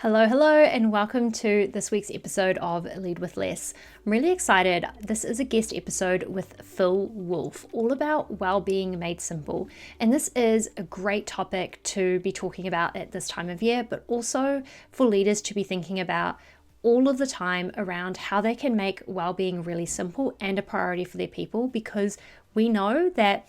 Hello, hello, and welcome to this week's episode of Lead with Less. I'm really excited. This is a guest episode with Phil Wolffe, all about well-being made simple. And this is a great topic to be talking about at this time of year, but also for leaders to be thinking about all of the time around how they can make well-being really simple and a priority for their people, because we know that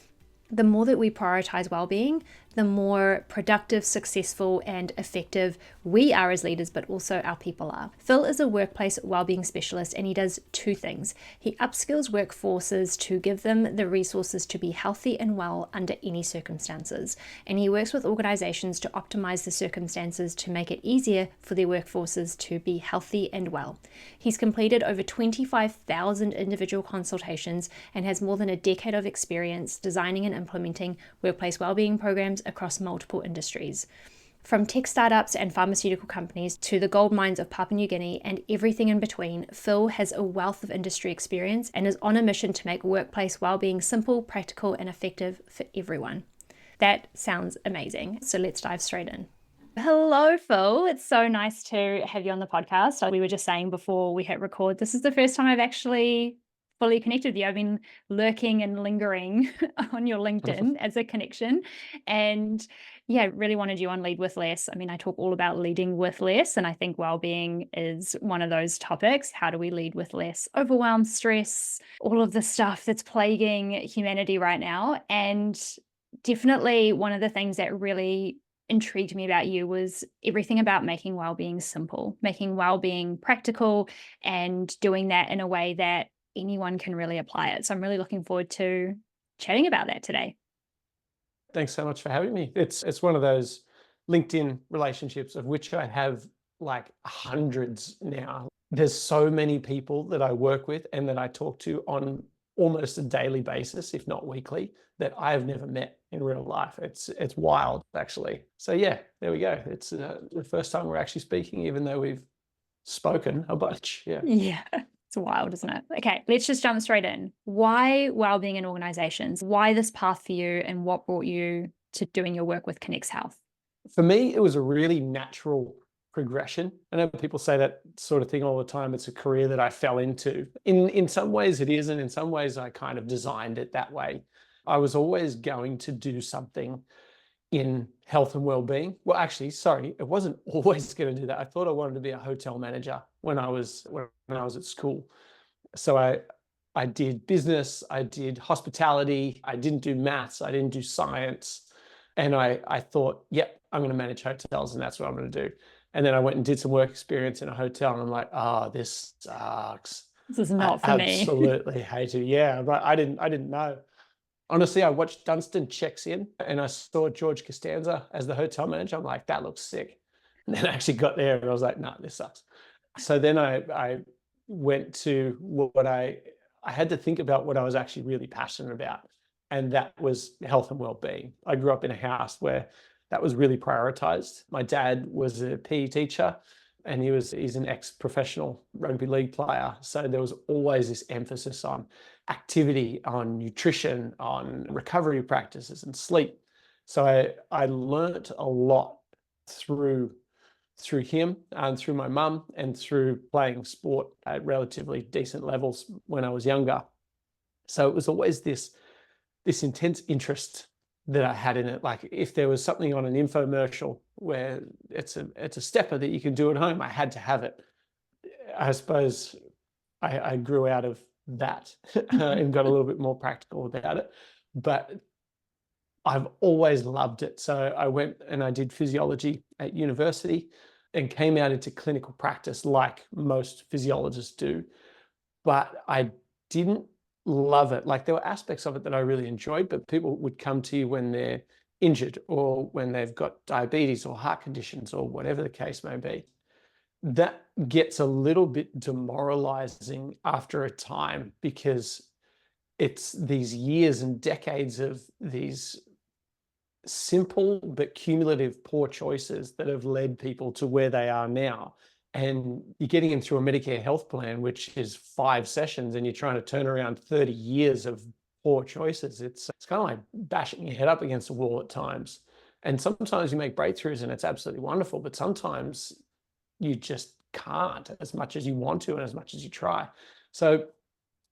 the more that we prioritize well-being, the more productive, successful, and effective we are as leaders, but also our people are. Phil is a workplace well-being specialist, and he does two things. He upskills workforces to give them the resources to be healthy and well under any circumstances. And he works with organizations to optimize the circumstances to make it easier for their workforces to be healthy and well. He's completed over 25,000 individual consultations and has more than a decade of experience designing and implementing workplace well-being programs across multiple industries. From tech startups and pharmaceutical companies to the gold mines of Papua New Guinea and everything in between, Phil has a wealth of industry experience and is on a mission to make workplace well-being simple, practical, and effective for everyone. That sounds amazing. So let's dive straight in. Hello, Phil. It's so nice to have you on the podcast. We were just saying before we hit record, this is the first time I've actually fully connected with you. I've been lurking and lingering on your LinkedIn as a connection. And yeah, really wanted you on Lead with Less. I mean, I talk all about leading with less, and I think well-being is one of those topics. How do we lead with less overwhelm, stress, all of the stuff that's plaguing humanity right now? And definitely one of the things that really intrigued me about you was everything about making well-being simple, making well-being practical, and doing that in a way that anyone can really apply it. So I'm really looking forward to chatting about that today. Thanks so much for having me. It's one of those LinkedIn relationships of which I have like hundreds now. There's so many people that I work with and that I talk to on almost a daily basis, if not weekly, that I have never met in real life. It's wild, actually. So yeah, there we go. It's the first time we're actually speaking, even though we've spoken a bunch. Yeah. Yeah. It's wild, isn't it? Okay, let's just jump straight in. Why wellbeing in organizations? Why this path for you, and what brought you to doing your work with Connects Health? For me, it was a really natural progression. I know people say that sort of thing all the time. It's a career that I fell into. In some ways it is, and in some ways I kind of designed it that way. I was always going to do something in health and well-being. Well, actually, sorry, it wasn't always going to do that. I thought I wanted to be a hotel manager when I was at school. So I did business, I did hospitality, I didn't do maths, I didn't do science. And I thought, yep, I'm going to manage hotels and that's what I'm going to do. And then I went and did some work experience in a hotel and I'm like, this sucks. This is not I for me. absolutely hate it. Yeah, but I didn't know. Honestly, I watched Dunstan Checks In and I saw George Costanza as the hotel manager. I'm like, that looks sick. And then I actually got there and I was like, no, this sucks. So then I went to what I had to think about what I was actually really passionate about. And that was health and well-being. I grew up in a house where that was really prioritized. My dad was a PE teacher and he's an ex-professional rugby league player. So there was always this emphasis on activity, on nutrition, on recovery practices and sleep. So I learnt a lot through him and through my mum and through playing sport at relatively decent levels when I was younger. So it was always this intense interest that I had in it. Like if there was something on an infomercial where it's a stepper that you can do at home, I had to have it. I suppose I grew out of that and got a little bit more practical about it, but I've always loved it. So I went and I did physiology at university and came out into clinical practice like most physiologists do, but I didn't love it. Like there were aspects of it that I really enjoyed, but people would come to you when they're injured or when they've got diabetes or heart conditions or whatever the case may be. That gets a little bit demoralizing after a time because it's these years and decades of these simple but cumulative poor choices that have led people to where they are now. And you're getting them through a Medicare health plan, which is 5 sessions, and you're trying to turn around 30 years of poor choices. It's kind of like bashing your head up against a wall at times. And sometimes you make breakthroughs and it's absolutely wonderful, but sometimes you just can't, as much as you want to and as much as you try. So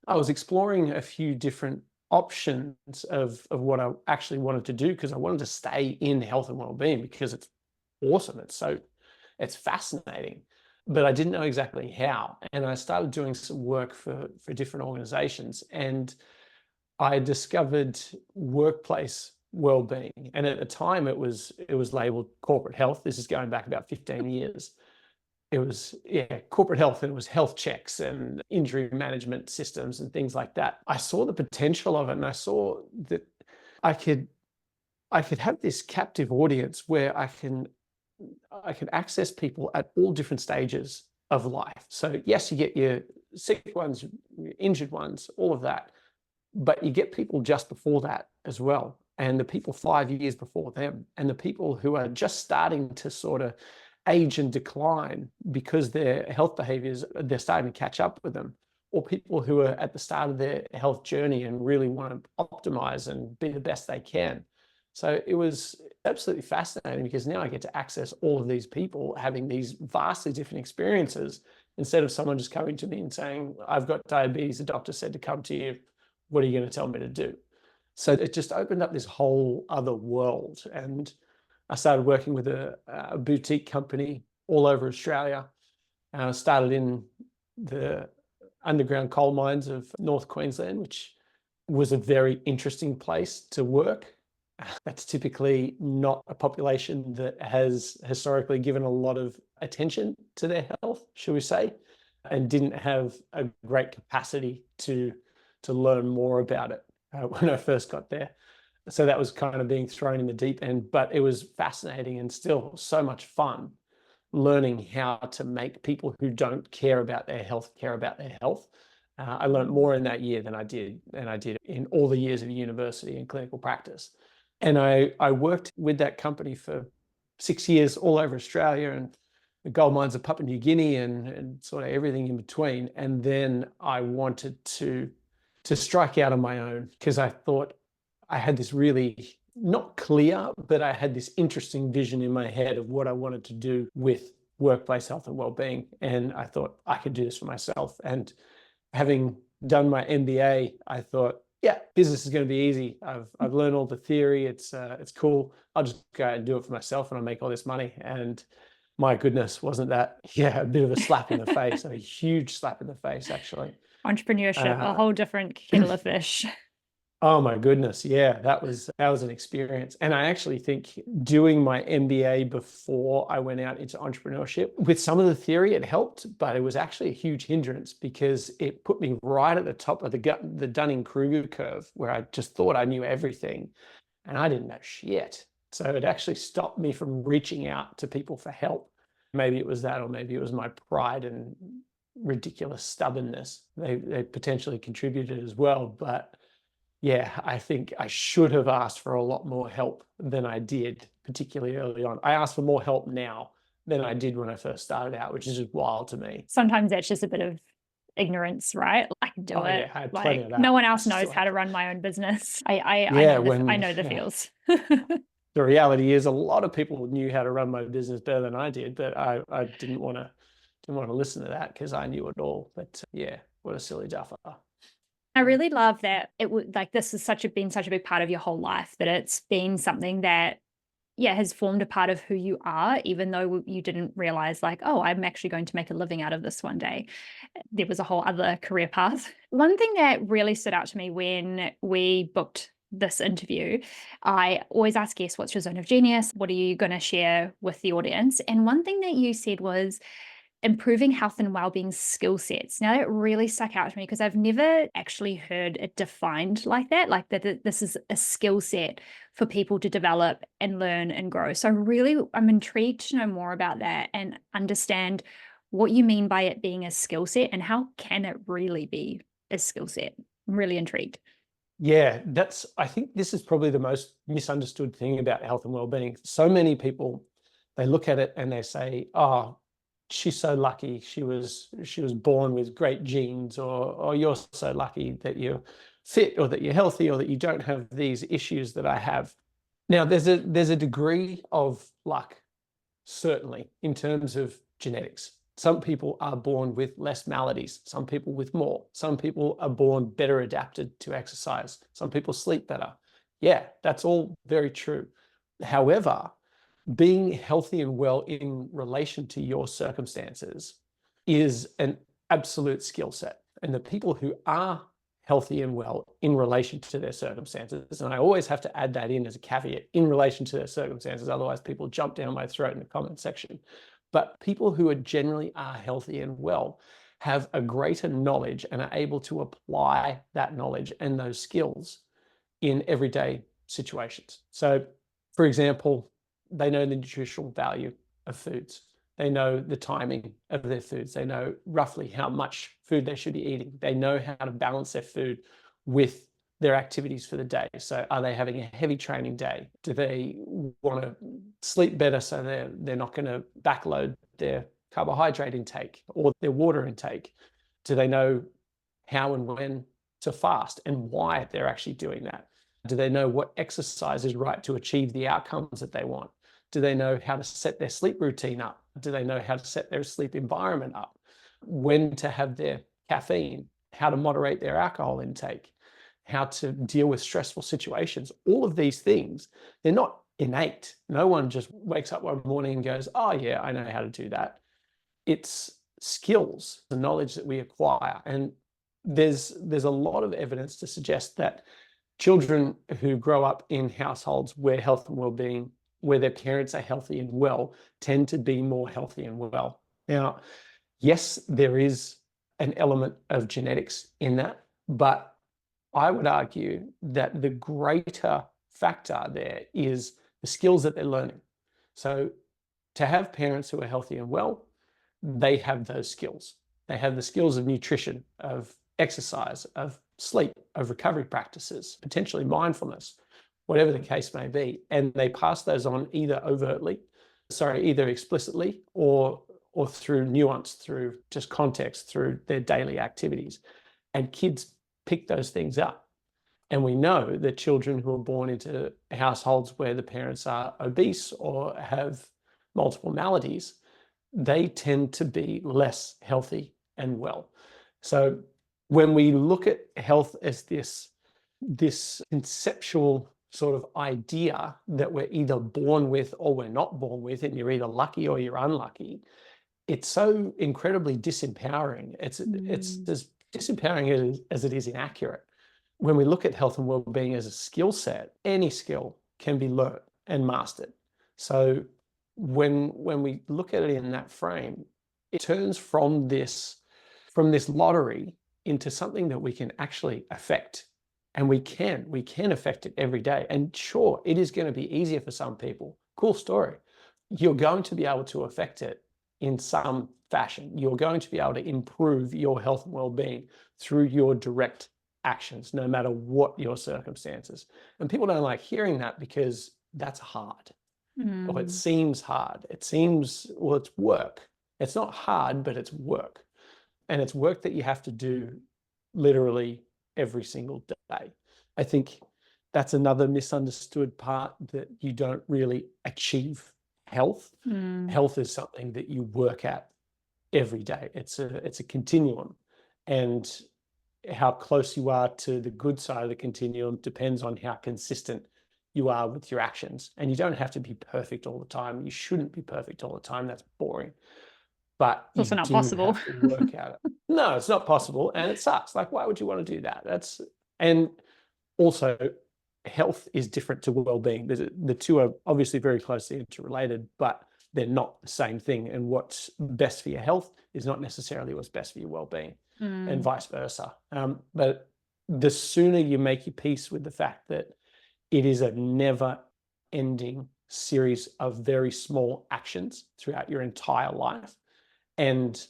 I was exploring a few different options of what I actually wanted to do, because I wanted to stay in health and well-being because it's awesome. It's fascinating, but I didn't know exactly how. And I started doing some work for different organizations, and I discovered workplace well-being. And at the time it was labeled corporate health. This is going back about 15 years. It was, yeah, corporate health, and it was health checks and injury management systems and things like that. I saw the potential of it, and I saw that I could have this captive audience where I can access people at all different stages of life. So yes, you get your sick ones, your injured ones, all of that, but you get people just before that as well, and the people 5 years before them, and the people who are just starting to sort of age and decline because their health behaviors, they're starting to catch up with them, or people who are at the start of their health journey and really want to optimize and be the best they can. So it was absolutely fascinating, because now I get to access all of these people having these vastly different experiences, instead of someone just coming to me and saying, I've got diabetes, the doctor said to come to you, what are you going to tell me to do? So it just opened up this whole other world. And I started working with a boutique company all over Australia. Started in the underground coal mines of North Queensland, which was a very interesting place to work. That's typically not a population that has historically given a lot of attention to their health, shall we say, and didn't have a great capacity to learn more about it when I first got there. So that was kind of being thrown in the deep end, but it was fascinating and still so much fun learning how to make people who don't care about their health care about their health. I learned more in that year than I did in all the years of university and clinical practice. And I worked with that company for 6 years all over Australia, and the gold mines of Papua New Guinea, and sort of everything in between. And then I wanted to strike out on my own, because I thought I had this really not clear, but I had this interesting vision in my head of what I wanted to do with workplace health and well-being. And I thought I could do this for myself. And having done my MBA, I thought, yeah, business is going to be easy. I've learned all the theory. It's cool. I'll just go out and do it for myself, and I'll make all this money. And my goodness, wasn't that, yeah, a bit of a slap in the face, a huge slap in the face, actually. Entrepreneurship, a whole different kettle of fish. Oh my goodness, yeah, that was an experience. And I actually think doing my MBA before I went out into entrepreneurship, with some of the theory, it helped, but it was actually a huge hindrance, because it put me right at the top of the Dunning-Kruger curve, where I just thought I knew everything, and I didn't know shit. So it actually stopped me from reaching out to people for help. Maybe it was that, or maybe it was my pride and ridiculous stubbornness. They potentially contributed as well, but yeah, I think I should have asked for a lot more help than I did, particularly early on. I ask for more help now than I did when I first started out, which is just wild to me. Sometimes that's just a bit of ignorance, right? I can do it. Yeah, I had plenty of that. No one else knows how to run my own business. I know the feels. The reality is, a lot of people knew how to run my business better than I did, but I didn't want to listen to that, because I knew it all. But yeah, what a silly duffer. I really love that it would, like, this has been such a big part of your whole life, that it's been something that, yeah, has formed a part of who you are, even though you didn't realize, like, oh, I'm actually going to make a living out of this one day. There was a whole other career path. One thing that really stood out to me when we booked this interview, I always ask guests, what's your zone of genius? What are you going to share with the audience? And one thing that you said was improving health and wellbeing skill sets. Now, that really stuck out to me, because I've never actually heard it defined like that this is a skill set for people to develop and learn and grow. So really, I'm intrigued to know more about that and understand what you mean by it being a skill set, and how can it really be a skill set. I'm really intrigued. Yeah, I think this is probably the most misunderstood thing about health and wellbeing. So many people, they look at it and they say, oh, she's so lucky she was born with great genes, or you're so lucky that you're fit, or that you're healthy, or that you don't have these issues that I have. Now, there's a degree of luck, certainly, in terms of genetics. Some people are born with less maladies, some people with more. Some people are born better adapted to exercise. Some people sleep better. Yeah, that's all very true. However, being healthy and well in relation to your circumstances is an absolute skill set. And the people who are healthy and well in relation to their circumstances, and I always have to add that in as a caveat, in relation to their circumstances, otherwise people jump down my throat in the comment section. But people who are generally are healthy and well have a greater knowledge and are able to apply that knowledge and those skills in everyday situations. So, for example, they know the nutritional value of foods. They know the timing of their foods. They know roughly how much food they should be eating. They know how to balance their food with their activities for the day. So are they having a heavy training day? Do they want to sleep better so they're not going to backload their carbohydrate intake or their water intake? Do they know how and when to fast and why they're actually doing that? Do they know what exercise is right to achieve the outcomes that they want? Do they know how to set their sleep routine up? Do they know how to set their sleep environment up? When to have their caffeine? How to moderate their alcohol intake? How to deal with stressful situations? All of these things, they're not innate. No one just wakes up one morning and goes, oh yeah, I know how to do that. It's skills, the knowledge that we acquire. And there's a lot of evidence to suggest that children who grow up in households where health and well-being, where their parents are healthy and well, tend to be more healthy and well. Now, yes, there is an element of genetics in that, but I would argue that the greater factor there is the skills that they're learning. So to have parents who are healthy and well, they have those skills. They have the skills of nutrition, of exercise, of sleep, of recovery practices, potentially mindfulness, whatever the case may be. And they pass those on either either explicitly or through nuance, through just context, through their daily activities. And kids pick those things up. And we know that children who are born into households where the parents are obese or have multiple maladies, they tend to be less healthy and well. So when we look at health as this conceptual sort of idea that we're either born with or we're not born with, and you're either lucky or you're unlucky, it's so incredibly disempowering. It's as disempowering as it is inaccurate. When we look at health and well-being as a skill set, any skill can be learned and mastered. So when we look at it in that frame, it turns from this lottery into something that we can actually affect. And we can affect it every day. And sure, it is going to be easier for some people. Cool story. You're going to be able to affect it in some fashion. You're going to be able to improve your health and well-being through your direct actions, no matter what your circumstances. And people don't like hearing that because that's hard. Or it seems hard. It seems, well, it's work. It's not hard, but it's work. And it's work that you have to do literally every single day. I think that's another misunderstood part, that you don't really achieve health. Health is something that you work at every day. It's a continuum. And how close you are to the good side of the continuum depends on how consistent you are with your actions. And you don't have to be perfect all the time. You shouldn't be perfect all the time. That's boring. But It's also not possible. Have to work at it. No, it's not possible. And it sucks. Like, why would you want to do that? And also health is different to well-being. The two are obviously very closely interrelated, but they're not the same thing. And what's best for your health is not necessarily what's best for your well-being, and vice versa. But the sooner you make your peace with the fact that it is a never-ending series of very small actions throughout your entire life, and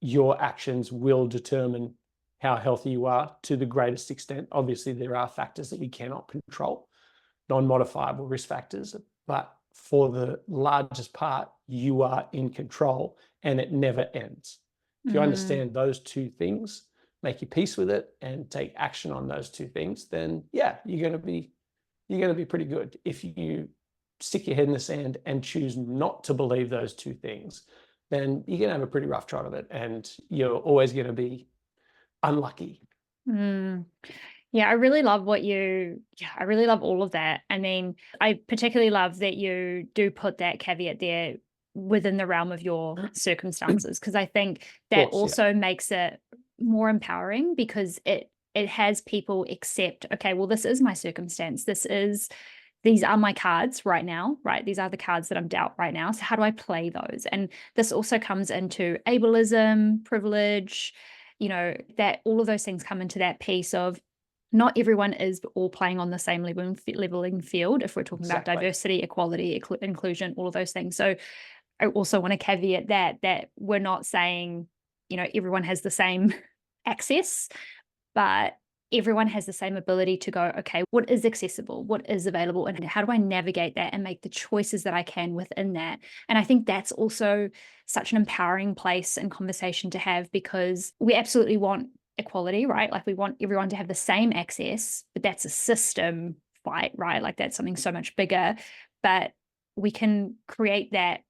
your actions will determine how healthy you are to the greatest extent. Obviously, there are factors that we cannot control, non-modifiable risk factors, but for the largest part, you are in control, and it never ends. If you understand those two things, make your peace with it, and take action on those two things, then yeah, you're going to be pretty good. If you stick your head in the sand and choose not to believe those two things, then you're going to have a pretty rough trot of it, and you're always going to be unlucky. Mm. Yeah, I really love all of that. I mean, I particularly love that you do put that caveat there within the realm of your circumstances, because I think Of that course, yeah. also makes it more empowering, because it has people accept, okay, well, this is my circumstance. These are my cards right now, right? These are the cards that I'm dealt right now. So how do I play those? And this also comes into ableism, privilege, that all of those things come into that piece of not everyone is all playing on the same leveling field if we're talking about Exactly. diversity, equality, inclusion, all of those things. So I also want to caveat that we're not saying, everyone has the same access, but everyone has the same ability to go, okay, what is accessible? What is available? And how do I navigate that and make the choices that I can within that? And I think that's also such an empowering place and conversation to have, because we absolutely want equality, right? Like, we want everyone to have the same access, but that's a system fight, right? Like, that's something so much bigger. But we can create that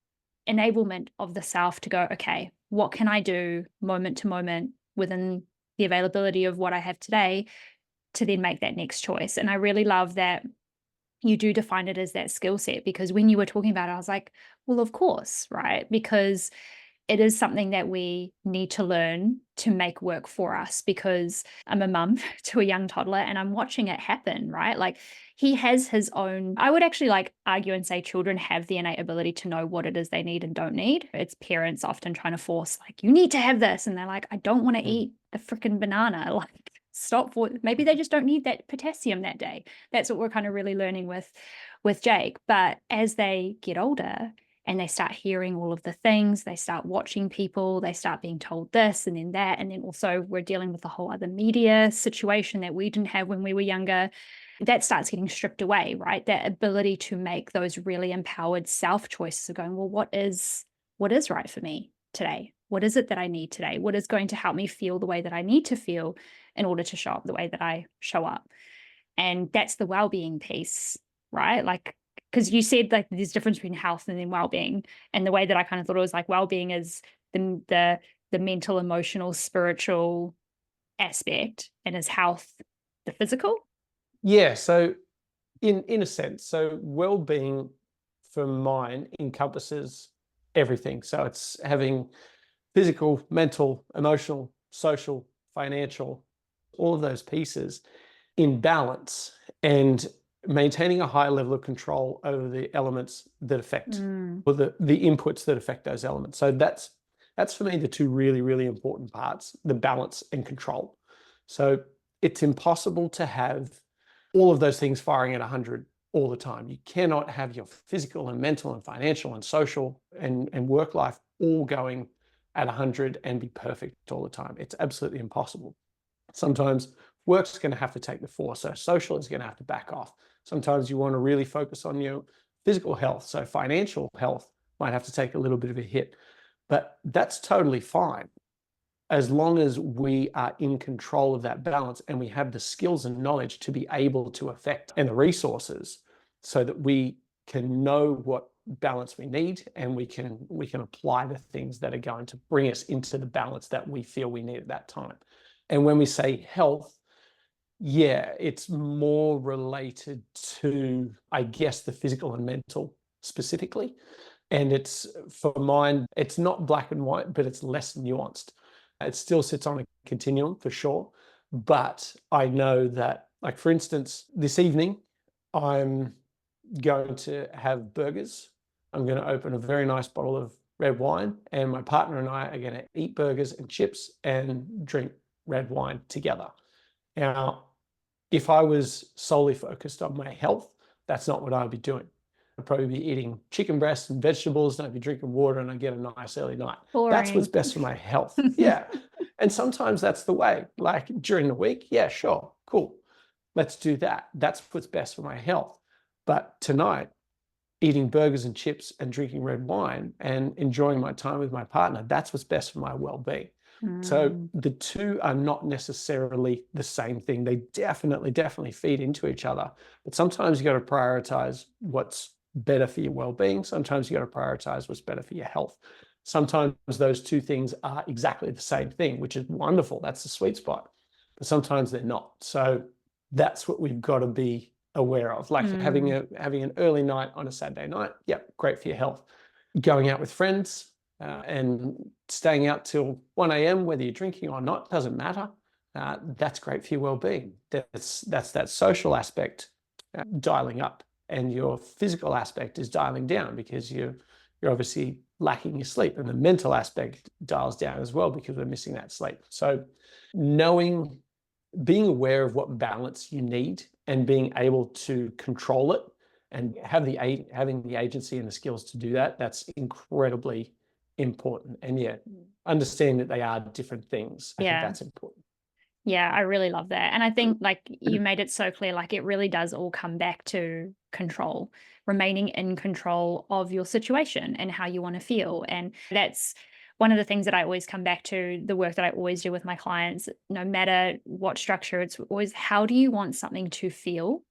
enablement of the self to go, okay, what can I do moment to moment within the availability of what I have today to then make that next choice? And I really love that you do define it as that skill set, because when you were talking about it, I was like, well, of course, right? Because it is something that we need to learn to make work for us, because I'm a mum to a young toddler and I'm watching it happen, right? Like, he has his own, I would actually like argue and say children have the innate ability to know what it is they need and don't need. It's parents often trying to force, like, you need to have this. And they're like, I don't want to eat a freaking banana. Like, stop. Maybe they just don't need that potassium that day. That's what we're kind of really learning with Jake. But as they get older, and they start hearing all of the things, they start watching people, they start being told this and then that. And then also we're dealing with a whole other media situation that we didn't have when we were younger. That starts getting stripped away, right? That ability to make those really empowered self choices of going, well, what is right for me today? What is it that I need today? What is going to help me feel the way that I need to feel in order to show up the way that I show up? And that's the well-being piece, right? Like, because you said like there's difference between health and then well-being, and the way that I kind of thought it was like well-being is the mental, emotional, spiritual aspect, and is health the physical. Yeah. So in a sense, so well-being for mine encompasses everything. So it's having physical, mental, emotional, social, financial, all of those pieces in balance, and maintaining a high level of control over the elements that affect, or the inputs that affect those elements. So that's for me the two really, really important parts: the balance and control. So it's impossible to have all of those things firing at 100 all the time. You cannot have your physical and mental and financial and social and work life all going at 100 and be perfect all the time. It's absolutely impossible. Sometimes work's going to have to take the force, so social is going to have to back off. Sometimes you want to really focus on your physical health, so financial health might have to take a little bit of a hit. But that's totally fine, as long as we are in control of that balance and we have the skills and knowledge to be able to affect, and the resources, so that we can know what balance we need, and we can apply the things that are going to bring us into the balance that we feel we need at that time. And when we say health, yeah, it's more related to, I guess, the physical and mental specifically. And it's, for mine, it's not black and white, but it's less nuanced. It still sits on a continuum for sure. But I know that, like, for instance, this evening, I'm going to have burgers. I'm going to open a very nice bottle of red wine, and my partner and I are going to eat burgers and chips and drink red wine together. Now, if I was solely focused on my health, that's not what I'd be doing. I'd probably be eating chicken breasts and vegetables, and I'd be drinking water, and I'd get a nice early night. That's what's Boring. best for my health. Yeah. And sometimes that's the way. Like during the week, yeah, sure, cool. Let's do that. That's what's best for my health. But tonight, eating burgers and chips and drinking red wine and enjoying my time with my partner, that's what's best for my well-being. So the two are not necessarily the same thing. They definitely feed into each other. But sometimes you got to prioritize what's better for your well-being. Sometimes you got to prioritize what's better for your health. Sometimes those two things are exactly the same thing, which is wonderful. That's the sweet spot. But sometimes they're not. So that's what we've got to be aware of. Like having an early night on a Saturday night, yep, great for your health. Going out with friends and staying out till 1 a.m., whether you're drinking or not, doesn't matter. That's great for your well-being. That's that social aspect dialing up, and your physical aspect is dialing down because you're obviously lacking your sleep, and the mental aspect dials down as well because we're missing that sleep. So being aware of what balance you need and being able to control it and having the agency and the skills to do that, that's incredibly important. And yeah, understanding that they are different things, I think that's important. Yeah, I really love that. And I think like you made it so clear, like it really does all come back to control, remaining in control of your situation and how you want to feel. And that's one of the things that I always come back to, the work that I always do with my clients, no matter what structure, it's always how do you want something to feel?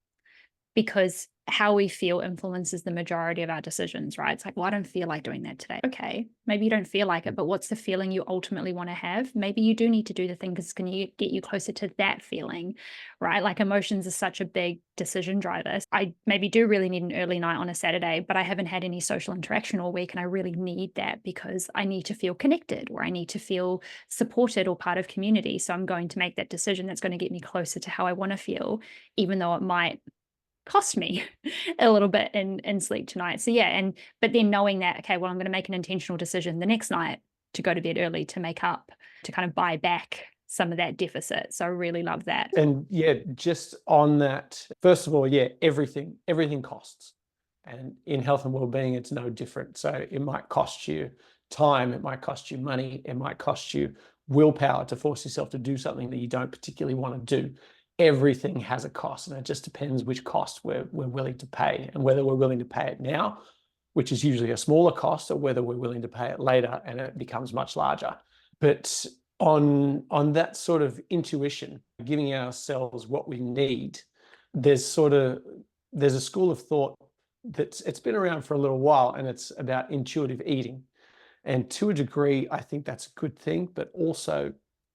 Because how we feel influences the majority of our decisions, right? It's like, well, I don't feel like doing that today. Okay, maybe you don't feel like it, but what's the feeling you ultimately want to have? Maybe you do need to do the thing because it's going to get you closer to that feeling, right? Like emotions are such a big decision driver. I maybe do really need an early night on a Saturday, but I haven't had any social interaction all week, and I really need that because I need to feel connected or I need to feel supported or part of community. So I'm going to make that decision that's going to get me closer to how I want to feel, even though it might cost me a little bit in sleep tonight. So yeah, but then knowing that, okay, well, I'm going to make an intentional decision the next night to go to bed early to make up, to kind of buy back some of that deficit. So I really love that. And yeah, just on that, first of all, yeah, everything costs. And in health and well-being, it's no different. So it might cost you time, it might cost you money, it might cost you willpower to force yourself to do something that you don't particularly want to do. Everything has a cost, and it just depends which cost we're willing to pay, and whether we're willing to pay it now, which is usually a smaller cost, or whether we're willing to pay it later and it becomes much larger. But on that sort of intuition, giving ourselves what we need, there's a school of thought it's been around for a little while, and it's about intuitive eating. And to a degree, I think that's a good thing, but also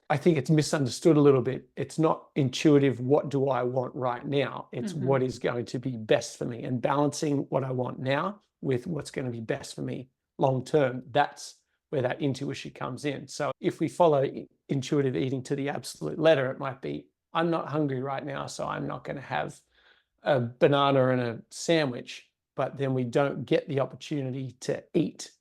I think it's misunderstood a little bit. It's not intuitive, what do I want right now? It's what is going to be best for me, and balancing what I want now with what's going to be best for me long term. That's where that intuition comes in. So if we follow intuitive eating to the absolute letter, it might be, I'm not hungry right now, so I'm not going to have a banana and a sandwich. But then we don't get the opportunity to eat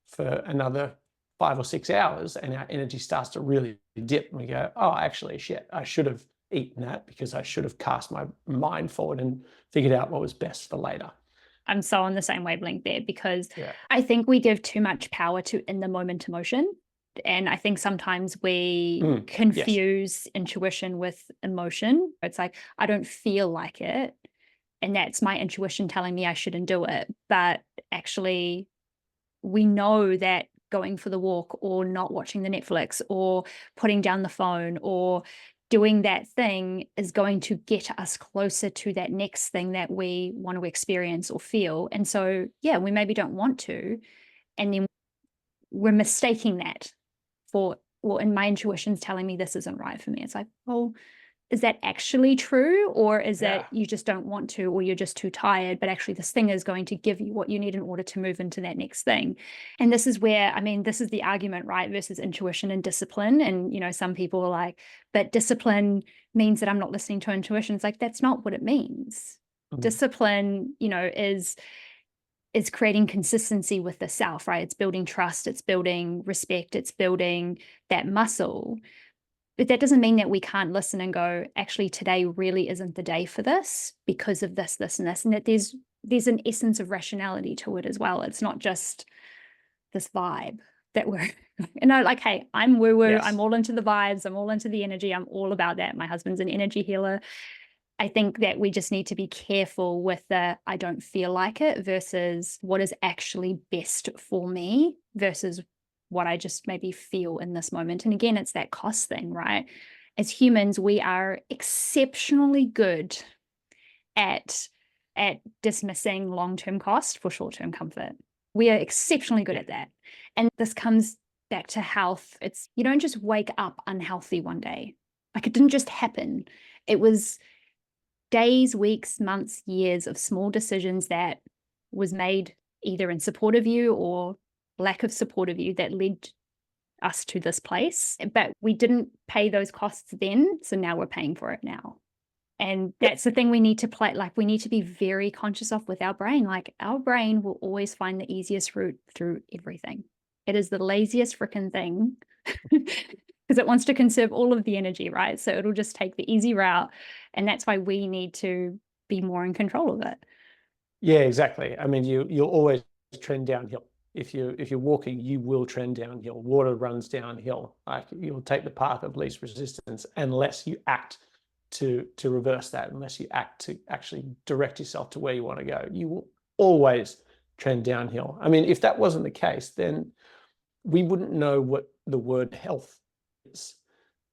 for another 5 or 6 hours, and our energy starts to really dip, and we go, oh, actually, shit, I should have eaten that because I should have cast my mind forward and figured out what was best for later. I'm so on the same wavelength there because I think we give too much power to in the moment emotion. And I think sometimes we confuse intuition with emotion. It's like, I don't feel like it, and that's my intuition telling me I shouldn't do it. But actually, we know that going for the walk or not watching the Netflix or putting down the phone or doing that thing is going to get us closer to that next thing that we want to experience or feel. And so, yeah, we maybe don't want to. And then we're mistaking that for, well, and my intuition's telling me this isn't right for me. It's like, well, is that actually true? Or is that you just don't want to, or you're just too tired, but actually this thing is going to give you what you need in order to move into that next thing? And this is where, I mean, this is the argument, right, versus intuition and discipline. And, you know, some people are like, but discipline means that I'm not listening to intuition. It's like, that's not what it means. Discipline, you know, is creating consistency with the self, right? It's building trust, it's building respect, it's building that muscle. But that doesn't mean that we can't listen and go, actually, today really isn't the day for this because of this, this, and this. And that there's an essence of rationality to it as well. It's not just this vibe that we're, you know, like, hey, I'm woo-woo, I'm all into the vibes, I'm all into the energy, I'm all about that. My husband's an energy healer. I think that we just need to be careful with the I don't feel like it versus what is actually best for me versus what I just maybe feel in this moment. And again, it's that cost thing, right? As humans, we are exceptionally good at dismissing long-term cost for short-term comfort. We are exceptionally good at that. And this comes back to health. It's, you don't just wake up unhealthy one day. Like, it didn't just happen. It was days, weeks, months, years of small decisions that was made either in support of you or lack of support of you that led us to this place. But we didn't pay those costs then, so now we're paying for it now. And that's the thing we need to play. Like, we need to be very conscious of with our brain. Like, our brain will always find the easiest route through everything. It is the laziest freaking thing because it wants to conserve all of the energy, right? So it'll just take the easy route. And that's why we need to be more in control of it. Yeah, exactly. I mean, you'll always trend downhill. If you're walking, you will trend downhill. Water runs downhill. Like, you'll take the path of least resistance unless you act to reverse that, unless you act to actually direct yourself to where you want to go. You will always trend downhill. I mean, if that wasn't the case, then we wouldn't know what the word health is.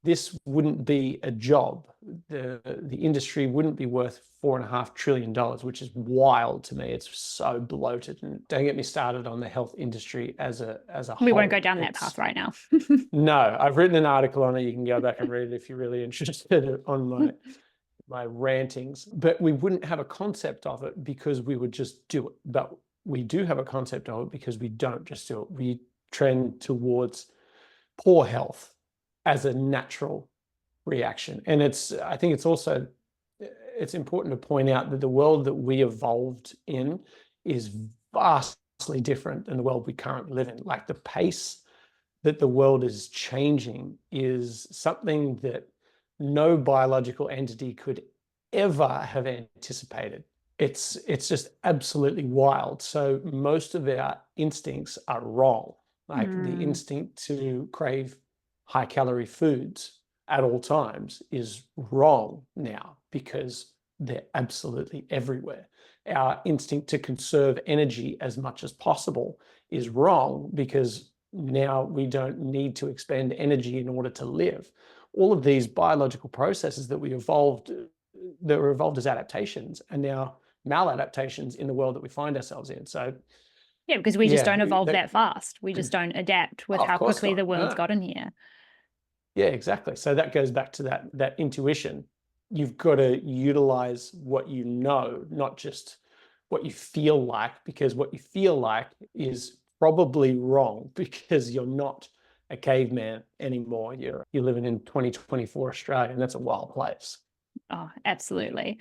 This wouldn't be a job. The industry wouldn't be worth $4.5 trillion, which is wild to me. It's so bloated. And don't get me started on the health industry as a whole. We won't go down that path right now. No, I've written an article on it. You can go back and read it if you're really interested on my rantings. But we wouldn't have a concept of it because we would just do it. But we do have a concept of it because we don't just do it. We trend towards poor health as a natural reaction. And I think it's important to point out that the world that we evolved in is vastly different than the world we currently live in. Like, the pace that the world is changing is something that no biological entity could ever have anticipated. It's just absolutely wild. So most of our instincts are wrong. Like, the instinct to crave high calorie foods at all times is wrong now because they're absolutely everywhere. Our instinct to conserve energy as much as possible is wrong because now we don't need to expend energy in order to live. All of these biological processes that were evolved as adaptations are now maladaptations in the world that we find ourselves in. So yeah, because we just don't evolve that fast. We just don't adapt with how quickly the world's gotten here. Yeah, exactly. So that goes back to that intuition. You've got to utilize what you know, not just what you feel like, because what you feel like is probably wrong because you're not a caveman anymore. You're living in 2024 Australia, and that's a wild place. Oh, absolutely.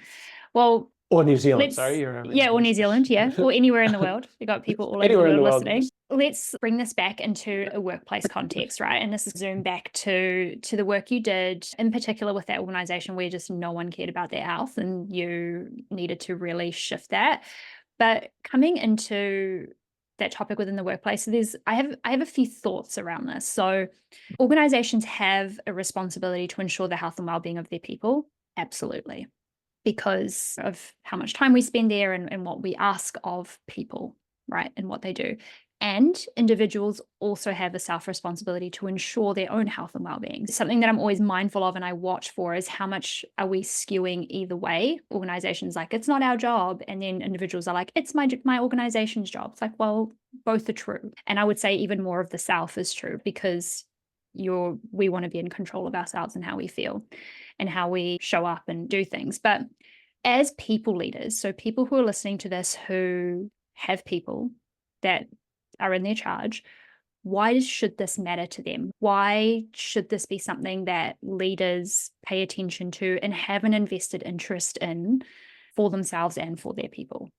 Well, or New Zealand, sorry. or New Zealand, yeah, or anywhere in the world. We've got people all over the world listening. Let's bring this back into a workplace context, right? And this is zoom back to the work you did, in particular with that organization where just no one cared about their health and you needed to really shift that. But coming into that topic within the workplace, I have a few thoughts around this. So organizations have a responsibility to ensure the health and well-being of their people. Absolutely. Because of how much time we spend there and what we ask of people, right? And what they do. And individuals also have a self-responsibility to ensure their own health and well-being. Something that I'm always mindful of and I watch for is how much are we skewing either way? Organizations like, it's not our job. And then individuals are like, it's my organization's job. It's like, well, both are true. And I would say even more of the self is true because we want to be in control of ourselves and how we feel and how we show up and do things. But as people leaders, so people who are listening to this who have people that are in their charge, why should this matter to them? Why should this be something that leaders pay attention to and have an invested interest in for themselves and for their people?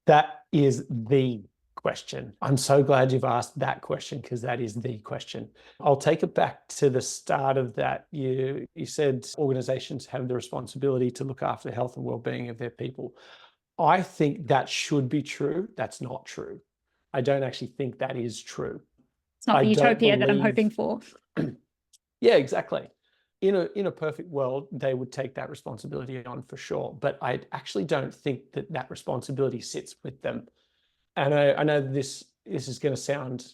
That is the question. I'm so glad you've asked that question because that is the question. I'll take it back to the start of that. You said organizations have the responsibility to look after the health and well-being of their people. I think that should be true. That's not true. I don't actually think that is true. It's not the utopia that I'm hoping for. Yeah, exactly. In a perfect world, they would take that responsibility on for sure. But I actually don't think that responsibility sits with them. And I know this is going to sound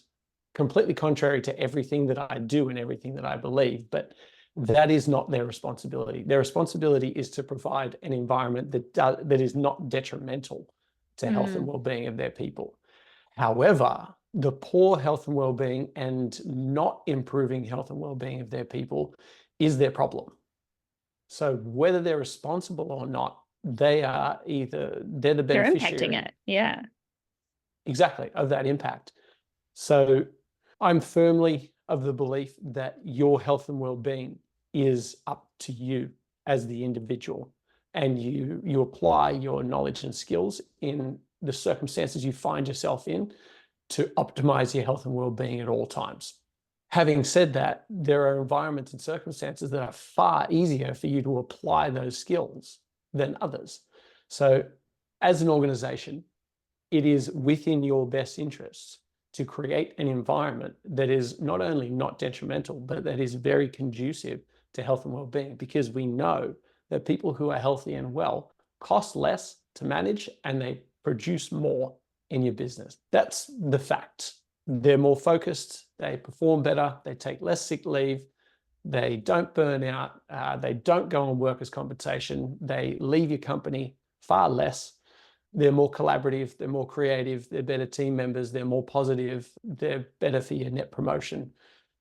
completely contrary to everything that I do and everything that I believe, but that is not their responsibility. Their responsibility is to provide an environment that is not detrimental to health and well-being of their people. However, the poor health and well-being and not improving health and well-being of their people is their problem. So whether they're responsible or not, they're the They're beneficiary. impacting it. Yeah. Exactly, of that impact. So I'm firmly of the belief that your health and well-being is up to you as the individual, and you apply your knowledge and skills in the circumstances you find yourself in to optimize your health and well-being at all times. Having said that, there are environments and circumstances that are far easier for you to apply those skills than others. So as an organization, it is within your best interests to create an environment that is not only not detrimental, but that is very conducive to health and well-being, because we know that people who are healthy and well cost less to manage and they produce more in your business. That's the fact. They're more focused, they perform better, they take less sick leave, they don't burn out, they don't go on workers' compensation, they leave your company far less. They're more collaborative, they're more creative, they're better team members, they're more positive, they're better for your net promotion.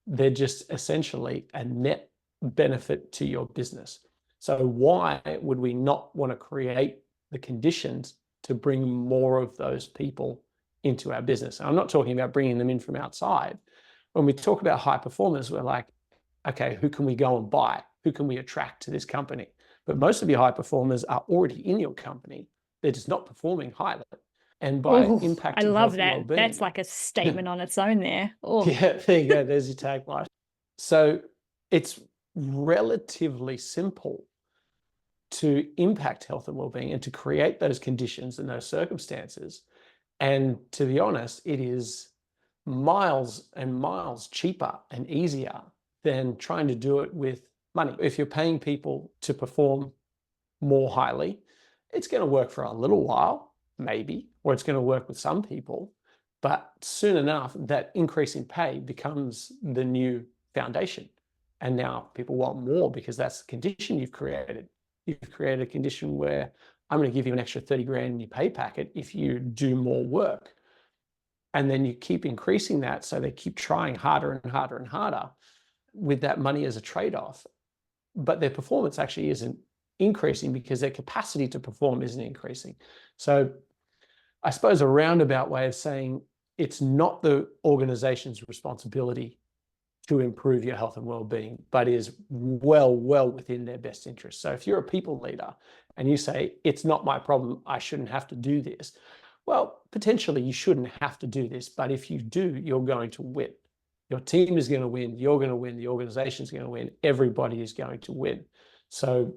They're just essentially a net benefit to your business. So why would we not want to create the conditions to bring more of those people into our business? And I'm not talking about bringing them in from outside. When we talk about high performers, we're like, okay, who can we go and buy? Who can we attract to this company? But most of your high performers are already in your company. They're just not performing highly. And by impacting I love health and that. well-being, That's like a statement on its own there. Oh, yeah, there you go. There's your tagline. So it's relatively simple to impact health and well-being and to create those conditions and those circumstances. And to be honest, it is miles and miles cheaper and easier than trying to do it with money. If you're paying people to perform more highly, it's going to work for a little while, maybe, or it's going to work with some people. But soon enough, that increase in pay becomes the new foundation. And now people want more because that's the condition you've created. You've created a condition where I'm going to give you an extra 30 grand in your pay packet if you do more work. And then you keep increasing that. So they keep trying harder and harder and harder with that money as a trade-off. But their performance actually isn't increasing because their capacity to perform isn't increasing. So I suppose a roundabout way of saying it's not the organization's responsibility to improve your health and well-being, but is well within their best interest. So if you're a people leader and you say, it's not my problem, I shouldn't have to do this. Well, potentially you shouldn't have to do this, but if you do, you're going to win. Your team is going to win, you're going to win, the organization is going to win, everybody is going to win. So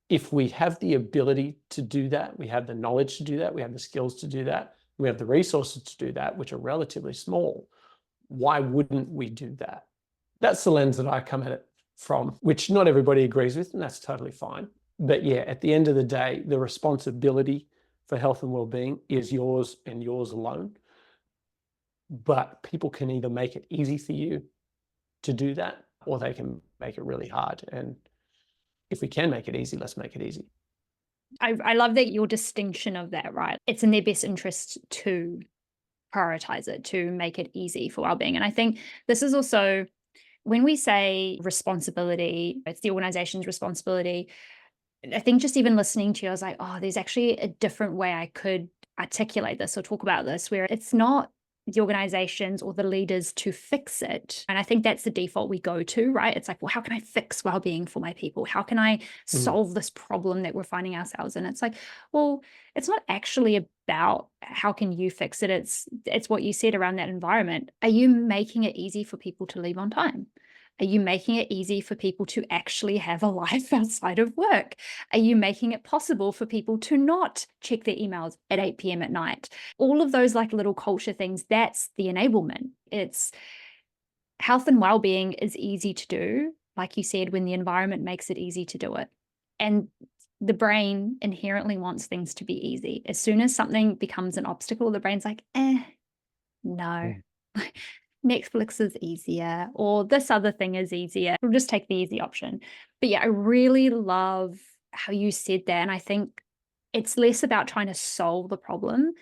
if we have the ability to do that, we have the knowledge to do that, we have the skills to do that, we have the resources to do that, which are relatively small, why wouldn't we do that? That's the lens that I come at it from, which not everybody agrees with, and that's totally fine. But yeah, at the end of the day, the responsibility for health and well-being is yours and yours alone. But people can either make it easy for you to do that, or they can make it really hard. And if we can make it easy, let's make it easy. I love that your distinction of that, right? It's in their best interest to prioritize it, to make it easy for well-being. And I think this is also when we say responsibility, it's the organization's responsibility. I think just even listening to you, I was like, oh, there's actually a different way I could articulate this or talk about this, where it's not the organizations or the leaders to fix it. And I think that's the default we go to, right? It's like, well, how can I fix well-being for my people? How can I solve this problem that we're finding ourselves in? It's like, well, it's not actually about how can you fix it. It's what you said around that environment. Are you making it easy for people to leave on time? Are you making it easy for people to actually have a life outside of work? Are you making it possible for people to not check their emails at 8 p.m. at night? All of those like little culture things, that's the enablement. It's health and well-being is easy to do, like you said, when the environment makes it easy to do it. And the brain inherently wants things to be easy. As soon as something becomes an obstacle, the brain's like, no. Netflix is easier, or this other thing is easier. We'll just take the easy option. But yeah, I really love how you said that. And I think it's less about trying to solve the problem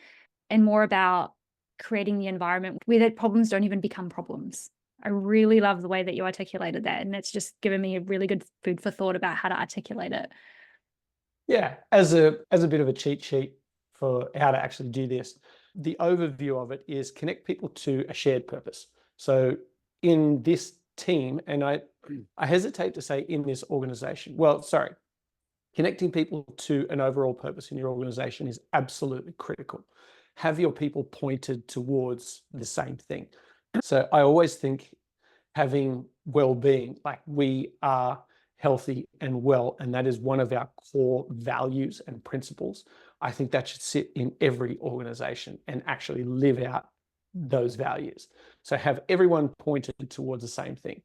and more about creating the environment where the problems don't even become problems. I really love the way that you articulated that. And it's just given me a really good food for thought about how to articulate it. Yeah, as a bit of a cheat sheet for how to actually do this, the overview of it is connect people to a shared purpose. So in this team, and I hesitate to say in this organization, well, sorry, connecting people to an overall purpose in your organization is absolutely critical. Have your people pointed towards the same thing. So I always think having well-being, like we are healthy and well, and that is one of our core values and principles. I think that should sit in every organization and actually live out those values. So have everyone pointed towards the same thing.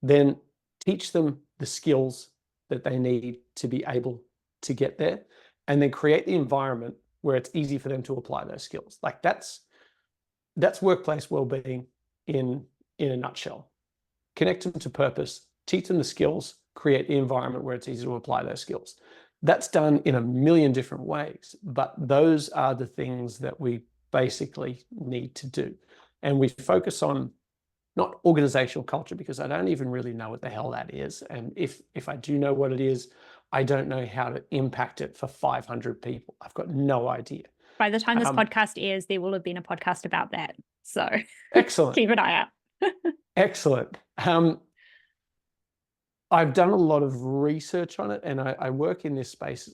Then teach them the skills that they need to be able to get there, and then create the environment where it's easy for them to apply those skills. Like that's workplace well-being in a nutshell. Connect them to purpose, teach them the skills, create the environment where it's easy to apply those skills. That's done in a million different ways, but those are the things that we basically need to do. And we focus on not organizational culture, because I don't even really know what the hell that is. And if I do know what it is, I don't know how to impact it for 500 people. I've got no idea. By the time this podcast airs, there will have been a podcast about that. So excellent. Keep an eye out. Excellent. I've done a lot of research on it, and I work in this space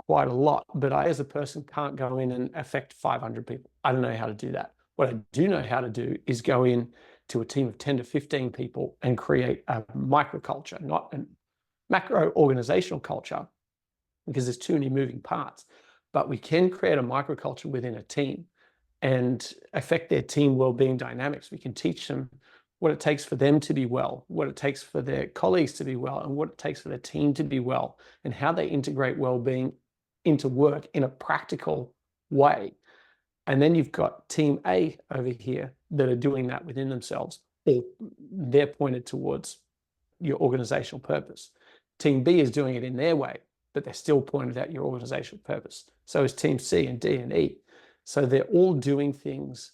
quite a lot, but I, as a person, can't go in and affect 500 people. I don't know how to do that. What I do know how to do is go in to a team of 10 to 15 people and create a microculture, not a macro organizational culture, because there's too many moving parts. But we can create a microculture within a team and affect their team well-being dynamics. We can teach them what it takes for them to be well, what it takes for their colleagues to be well, and what it takes for their team to be well, and how they integrate well-being into work in a practical way. And then you've got team A over here that are doing that within themselves, or they're pointed towards your organizational purpose. Team B is doing it in their way, but they're still pointed at your organizational purpose. So is team C and D and E. So they're all doing things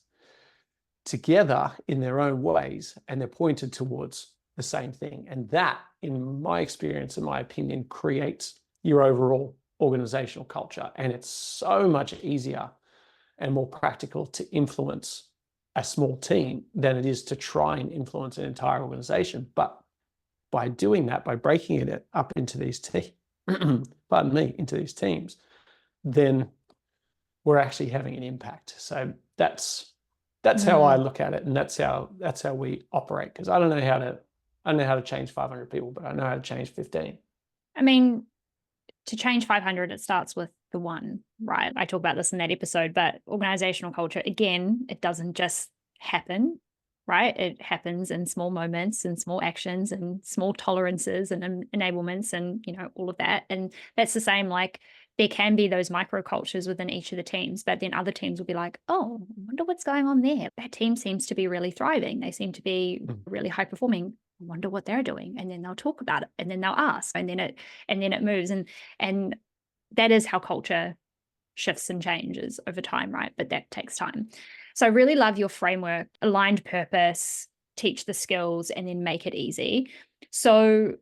together in their own ways, and they're pointed towards the same thing. And that, in my experience, in my opinion, creates your overall organizational culture. And it's so much easier and more practical to influence a small team than it is to try and influence an entire organization. But by doing that, by breaking it up into these into these teams, then we're actually having an impact. So that's how I look at it, and that's how we operate. Because I don't know how to change 500 people, but I know how to change 15. I mean, to change 500, it starts with the one, right? I talk about this in that episode, but organizational culture, again, it doesn't just happen, right? It happens in small moments and small actions and small tolerances and enablements and, all of that. And that's the same, like there can be those micro cultures within each of the teams, but then other teams will be like, oh, I wonder what's going on there. That team seems to be really thriving. They seem to be really high performing. I wonder what they're doing. And then they'll talk about it, and then they'll ask, and then it moves. And that is how culture shifts and changes over time, right? But that takes time. So I really love your framework: aligned purpose, teach the skills, and then make it easy. So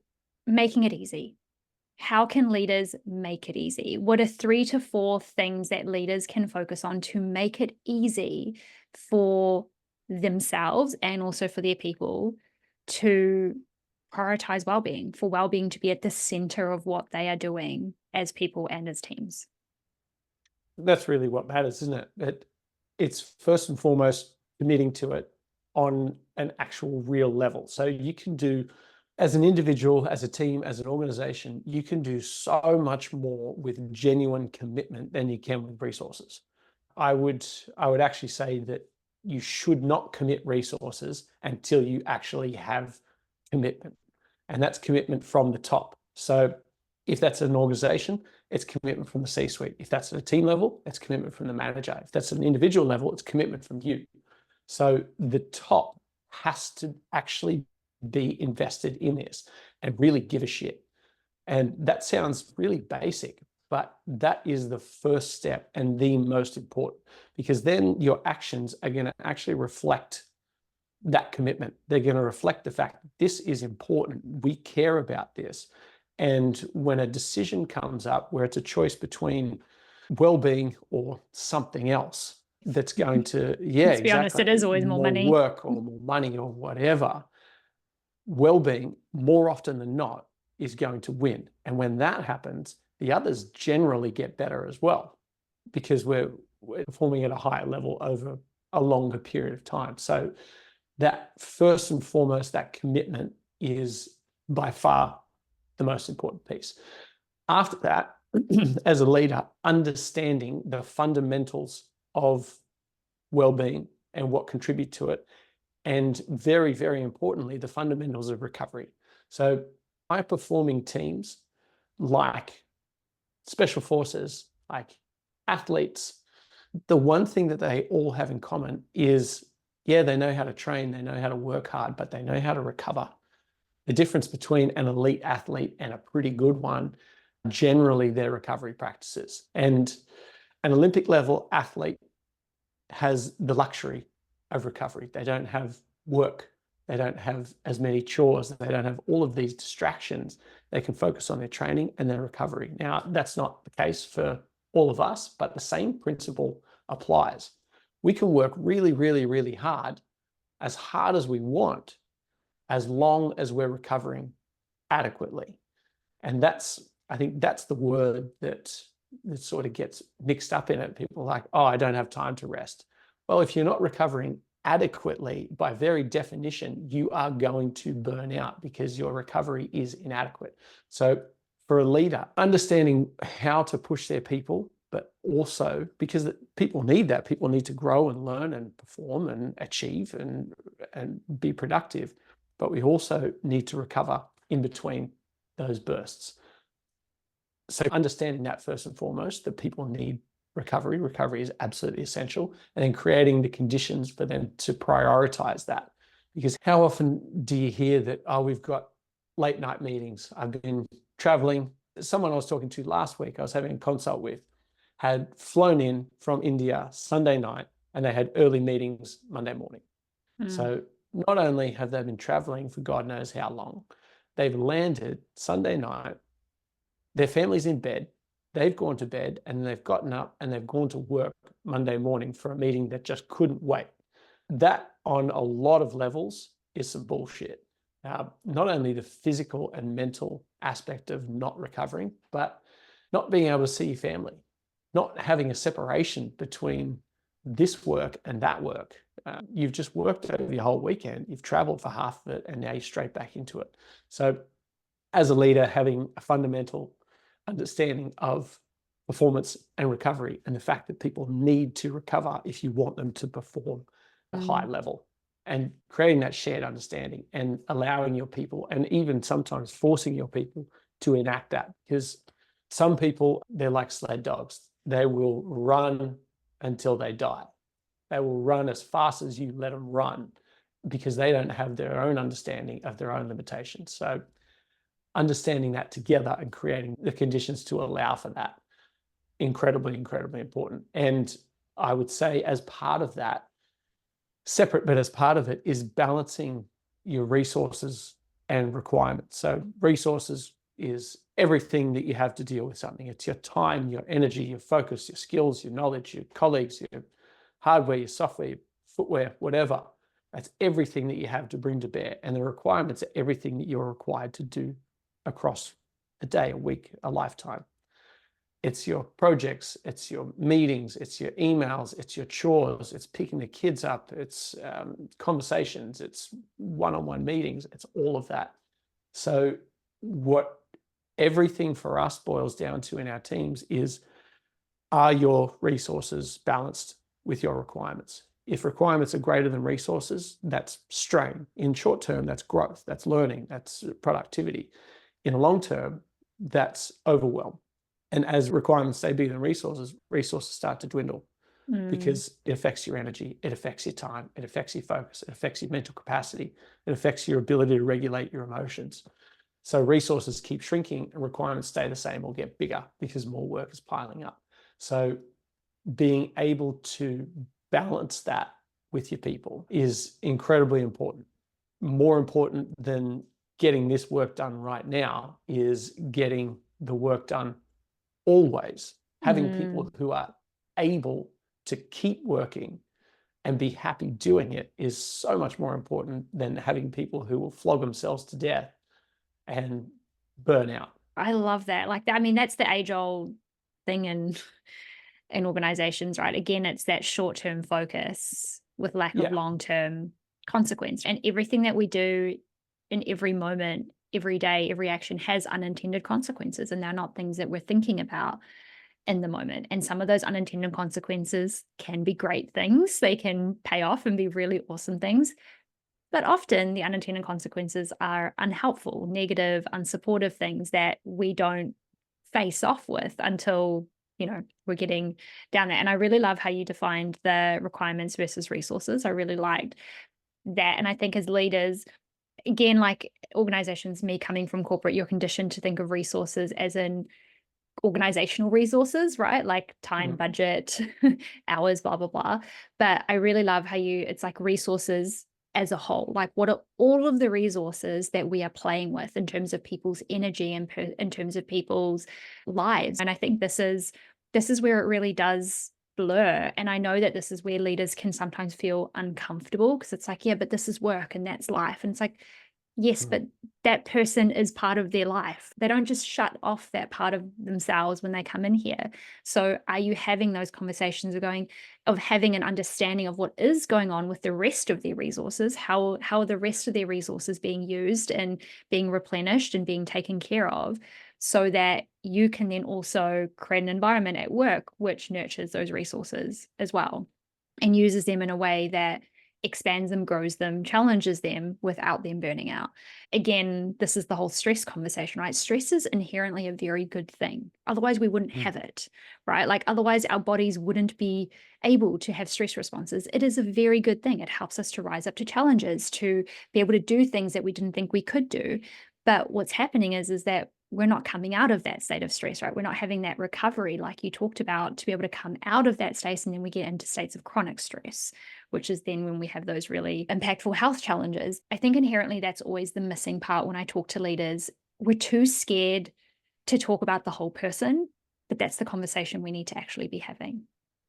making it easy. How can leaders make it easy? What are 3 to 4 things that leaders can focus on to make it easy for themselves and also for their people to prioritize well-being, for well-being to be at the center of what they are doing as people and as teams? That's really what matters, isn't it? It's first and foremost committing to it on an actual real level. So you can do, as an individual, as a team, as an organization, you can do so much more with genuine commitment than you can with resources. I would actually say that you should not commit resources until you actually have commitment. And that's commitment from the top. So if that's an organization, it's commitment from the C-suite. If that's at a team level, it's commitment from the manager. If that's at an individual level, it's commitment from you. So the top has to actually be invested in this and really give a shit. And that sounds really basic, but that is the first step and the most important, because then your actions are going to actually reflect that commitment. They're going to reflect the fact that this is important. We care about this. And when a decision comes up where it's a choice between well-being or something else that's going to, Let's be honest, it is always more money. work or more money or whatever, well-being more often than not is going to win. And when that happens, the others generally get better as well, because we're performing at a higher level over a longer period of time. So that first and foremost, that commitment is by far the most important piece. After that, as a leader, understanding the fundamentals of well-being and what contribute to it, and very, very importantly, the fundamentals of recovery. So high-performing teams like special forces, like athletes, the one thing that they all have in common is, yeah, they know how to train, they know how to work hard, but they know how to recover. The difference between an elite athlete and a pretty good one, generally their recovery practices. And an Olympic level athlete has the luxury of recovery. They don't have work. They don't have as many chores. They don't have all of these distractions. They can focus on their training and their recovery. Now, that's not the case for all of us, but the same principle applies. We can work really, really, really hard as we want, as long as we're recovering adequately. And I think that's the word that sort of gets mixed up in it. People are like, oh, I don't have time to rest. Well, if you're not recovering adequately, by very definition, you are going to burn out because your recovery is inadequate. So for a leader, understanding how to push their people, but also because people need that. People need to grow and learn and perform and achieve and be productive. But we also need to recover in between those bursts. So understanding that first and foremost, that people need recovery. Recovery is absolutely essential. And then creating the conditions for them to prioritize that. Because how often do you hear that, oh, we've got late night meetings. I've been traveling. Someone I was talking to last week, I was having a consult with, had flown in from India Sunday night, and they had early meetings Monday morning. So not only have they been traveling for God knows how long, they've landed Sunday night, their family's in bed, they've gone to bed, and they've gotten up and they've gone to work Monday morning for a meeting that just couldn't wait. That, on a lot of levels, is some bullshit. Not only the physical and mental aspect of not recovering, but not being able to see your family, not having a separation between this work and that work. You've just worked over your whole weekend, you've traveled for half of it, and now you're straight back into it. So as a leader, having a fundamental understanding of performance and recovery, and the fact that people need to recover if you want them to perform at a high level, and creating that shared understanding and allowing your people, and even sometimes forcing your people to enact that. Because some people, they're like sled dogs. They will run until they die. They will run as fast as you let them run, because they don't have their own understanding of their own limitations. So understanding that together and creating the conditions to allow for that, incredibly, incredibly important. And I would say, as part of that, separate but as part of it, is balancing your resources and requirements. So resources is everything that you have to deal with something. It's your time, your energy, your focus, your skills, your knowledge, your colleagues, your hardware, your software, your footwear, whatever. That's everything that you have to bring to bear. And the requirements are everything that you're required to do across a day, a week, a lifetime. It's your projects, it's your meetings, it's your emails, it's your chores, it's picking the kids up, it's conversations, it's one-on-one meetings, it's all of that. So what everything for us boils down to in our teams is, are your resources balanced with your requirements? If requirements are greater than resources, that's strain. In short term, that's growth, that's learning, that's productivity. In long term, that's overwhelm. And as requirements stay bigger than resources, resources start to dwindle, because it affects your energy, it affects your time, it affects your focus, it affects your mental capacity, it affects your ability to regulate your emotions. So resources keep shrinking and requirements stay the same or get bigger because more work is piling up. So being able to balance that with your people is incredibly important. More important than getting this work done right now is getting the work done always. Having people who are able to keep working and be happy doing it is so much more important than having people who will flog themselves to death and burn out. I love that. Like, I mean, that's the age-old thing in organizations, right? Again, it's that short-term focus with lack of Yeah. long-term consequence. And everything that we do in every moment, every day, every action has unintended consequences, and they're not things that we're thinking about in the moment. And some of those unintended consequences can be great things. They can pay off and be really awesome things. But often the unintended consequences are unhelpful, negative, unsupportive things that we don't face off with until, we're getting down there. And I really love how you defined the requirements versus resources. I really liked that. And I think as leaders, again, like organizations, me coming from corporate, you're conditioned to think of resources as in organizational resources, right? Like time, budget, hours, blah, blah, blah. But I really love how it's like resources as a whole. Like, what are all of the resources that we are playing with in terms of people's energy and in terms of people's lives? And I think this is where it really does blur. And I know that this is where leaders can sometimes feel uncomfortable because it's like, yeah, but this is work and that's life. And it's like, yes, but that person is part of their life. They don't just shut off that part of themselves when they come in here. So are you having those conversations of having an understanding of what is going on with the rest of their resources? How are the rest of their resources being used and being replenished and being taken care of, so that you can then also create an environment at work which nurtures those resources as well and uses them in a way that expands them, grows them, challenges them without them burning out. Again, this is the whole stress conversation, right? Stress is inherently a very good thing. Otherwise, we wouldn't have it, right? Like, otherwise, our bodies wouldn't be able to have stress responses. It is a very good thing. It helps us to rise up to challenges, to be able to do things that we didn't think we could do. But what's happening is that we're not coming out of that state of stress, right? We're not having that recovery like you talked about to be able to come out of that state. And then we get into states of chronic stress, which is then when we have those really impactful health challenges. I think inherently that's always the missing part when I talk to leaders. We're too scared to talk about the whole person, but that's the conversation we need to actually be having.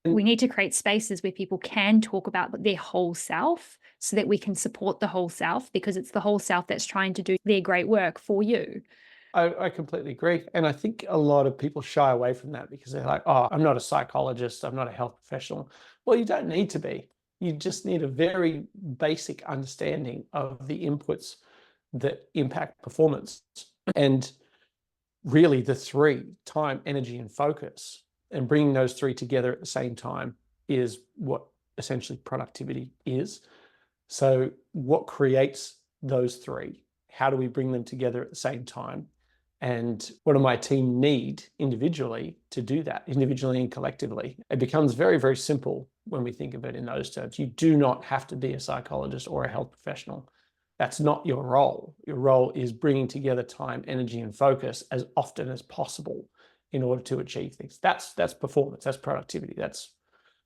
We need to create spaces where people can talk about their whole self so that we can support the whole self, because it's the whole self that's trying to do their great work for you. I completely agree. And I think a lot of people shy away from that because they're like, oh, I'm not a psychologist, I'm not a health professional. Well, you don't need to be. You just need a very basic understanding of the inputs that impact performance. And really the three, time, energy, and focus, and bringing those three together at the same time is what essentially productivity is. So what creates those three? How do we bring them together at the same time? And what do my team need individually to do that, individually and collectively? It becomes very, very simple when we think of it in those terms. You do not have to be a psychologist or a health professional. That's not your role. Your role is bringing together time, energy, and focus as often as possible in order to achieve things. That's performance, that's productivity, that's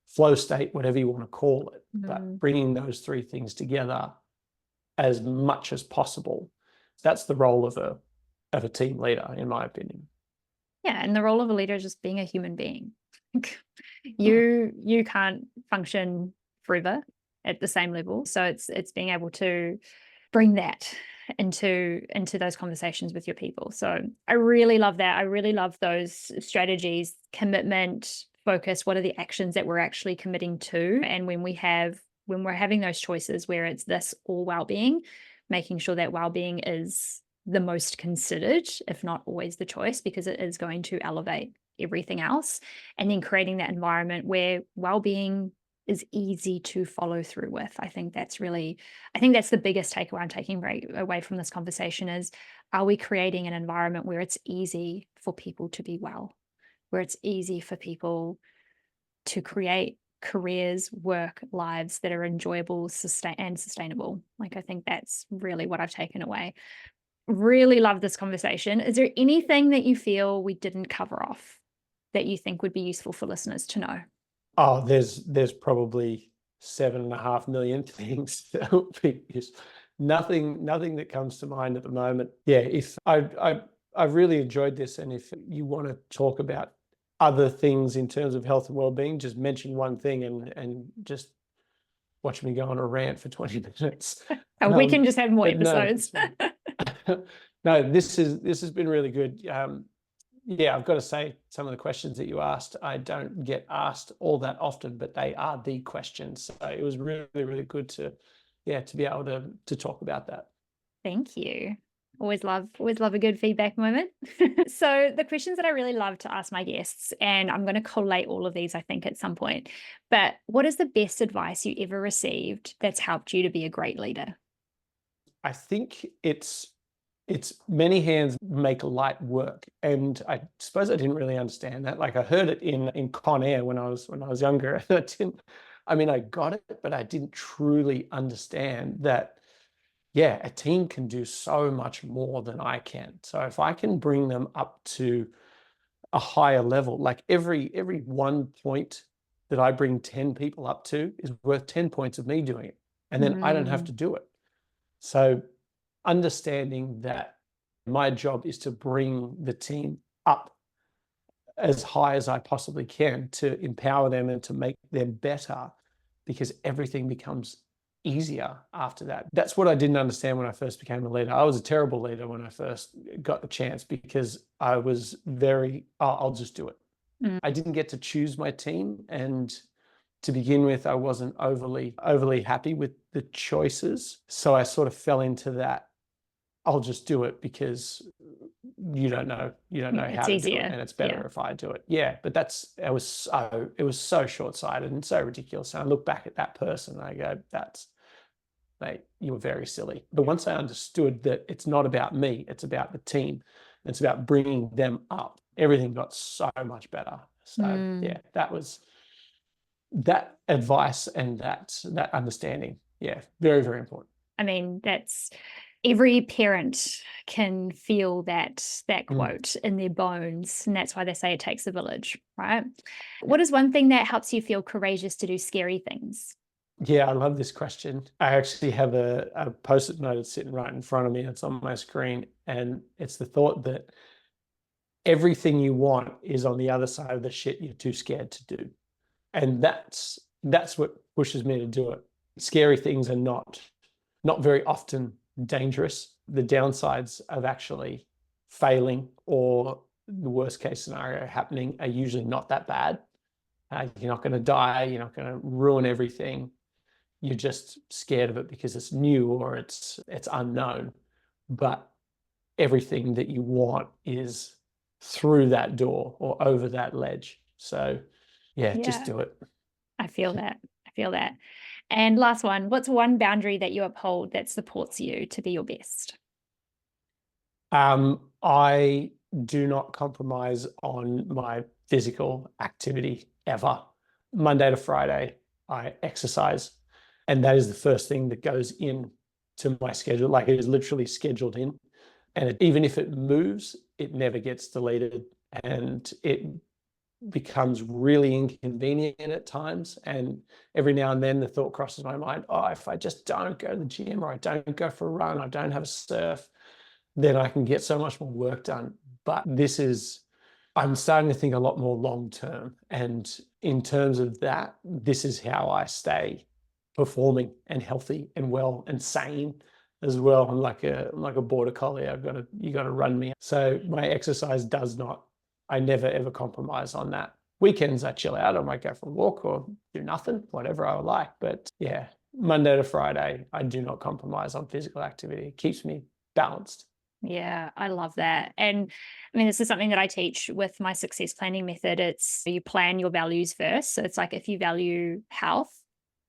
flow state, whatever you want to call it. But bringing those three things together as much as possible, that's the role of a team leader, in my opinion. Yeah, and the role of a leader is just being a human being. You can't function forever at the same level. So it's being able to bring that into those conversations with your people. So I really love that. I really love those strategies, commitment, focus. What are the actions that we're actually committing to? And when we're having those choices where it's this or well-being, making sure that well-being is the most considered, if not always the choice, because it is going to elevate everything else. And then creating that environment where well-being is easy to follow through with. I think that's the biggest takeaway I'm taking away from this conversation is, are we creating an environment where it's easy for people to be well, where it's easy for people to create careers, work, lives that are enjoyable, and sustainable? Like, I think that's really what I've taken away. Really love this conversation. Is there anything that you feel we didn't cover off that you think would be useful for listeners to know? Oh, there's probably 7.5 million things that would be useful. Nothing that comes to mind at the moment. Yeah, if I've really enjoyed this, and if you want to talk about other things in terms of health and well-being, just mention one thing and just watch me go on a rant for 20 minutes. We can just have more But no, episodes. no, this has been really good. Yeah, I've got to say, some of the questions that you asked, I don't get asked all that often, but they are the questions. So it was really, really good to be able to talk about that. Thank you. Always love a good feedback moment. So the questions that I really love to ask my guests, and I'm going to collate all of these, I think, at some point, but what is the best advice you ever received that's helped you to be a great leader? I think it's many hands make light work. And I suppose I didn't really understand that. Like, I heard it in Con Air when I was younger. I got it, but I didn't truly understand that, yeah, a team can do so much more than I can. So if I can bring them up to a higher level, like every 1 point that I bring 10 people up to is worth 10 points of me doing it. And then I don't have to do it. So understanding that my job is to bring the team up as high as I possibly can, to empower them and to make them better, because everything becomes easier after that. That's what I didn't understand when I first became a leader. I was a terrible leader when I first got the chance, because I was very, I'll just do it. I didn't get to choose my team, and to begin with, I wasn't overly happy with the choices. So I sort of fell into that, I'll just do it because you don't know how to do it, and it's better if I do it. Yeah, but it was so short-sighted and so ridiculous. And I look back at that person and I go, mate, you were very silly. But once I understood that it's not about me, it's about the team, it's about bringing them up, everything got so much better. So yeah, that advice and that understanding, yeah, very, very important. I mean, that's every parent can feel that quote in their bones, and that's why they say it takes a village, right? What is one thing that helps you feel courageous to do scary things? Yeah, I love this question. I actually have a post-it note that's sitting right in front of me. It's on my screen, and it's the thought that everything you want is on the other side of the shit you're too scared to do. And that's what pushes me to do it. Scary things are not very often dangerous. The downsides of actually failing, or the worst case scenario happening, are usually not that bad. You're not going to die. You're not going to ruin everything. You're just scared of it because it's new or it's unknown. But everything that you want is through that door or over that ledge. So yeah, just do it. I feel that. And last one, what's one boundary that you uphold that supports you to be your best? I do not compromise on my physical activity ever. Monday to Friday, I exercise, and that is the first thing that goes in to my schedule. Like, it is literally scheduled in, and even if it moves, it never gets deleted, and it becomes really inconvenient at times. And every now and then the thought crosses my mind, oh, if I just don't go to the gym, or I don't go for a run, I don't have a surf, then I can get so much more work done. But I'm starting to think a lot more long term. And in terms of that, this is how I stay performing and healthy and well and sane as well. I'm like a border collie. You got to run me. So my exercise I never ever compromise on that. Weekends I chill out. I might go for a walk or do nothing, whatever I would like. But yeah, Monday to Friday, I do not compromise on physical activity. It keeps me balanced. Yeah, I love that. And I mean, this is something that I teach with my success planning method. It's you plan your values first. So it's like, if you value health,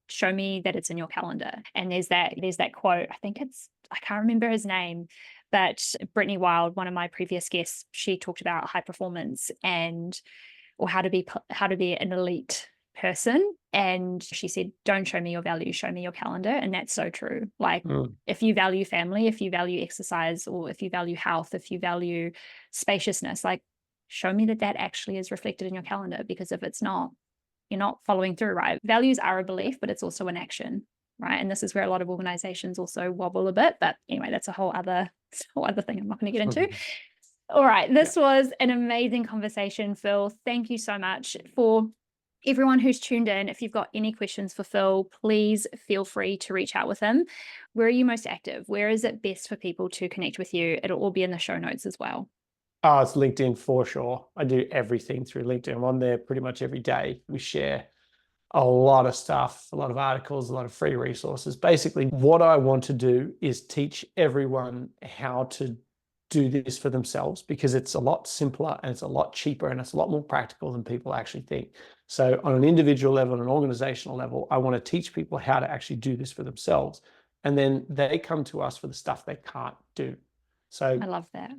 show me that it's in your calendar. And there's that quote, I can't remember his name, but Brittany Wild, one of my previous guests, she talked about high performance or how to be an elite person. And she said, don't show me your values, show me your calendar. And that's so true. Like, Mm. if you value family, if you value exercise, or if you value health, if you value spaciousness, like, show me that that actually is reflected in your calendar. Because if it's not, you're not following through, right? Values are a belief, but it's also an action, right? And this is where a lot of organizations also wobble a bit. But anyway, that's a whole other thing I'm not going to get into. All right. This was an amazing conversation, Phil. Thank you so much. For everyone who's tuned in, if you've got any questions for Phil, please feel free to reach out with him. Where are you most active? Where is it best for people to connect with you? It'll all be in the show notes as well. Oh, it's LinkedIn for sure. I do everything through LinkedIn. I'm on there pretty much every day. We share a lot of stuff, a lot of articles, a lot of free resources. Basically, what I want to do is teach everyone how to do this for themselves, because it's a lot simpler and it's a lot cheaper and it's a lot more practical than people actually think. So on an individual level, on an organizational level, I want to teach people how to actually do this for themselves. And then they come to us for the stuff they can't do. So I love that.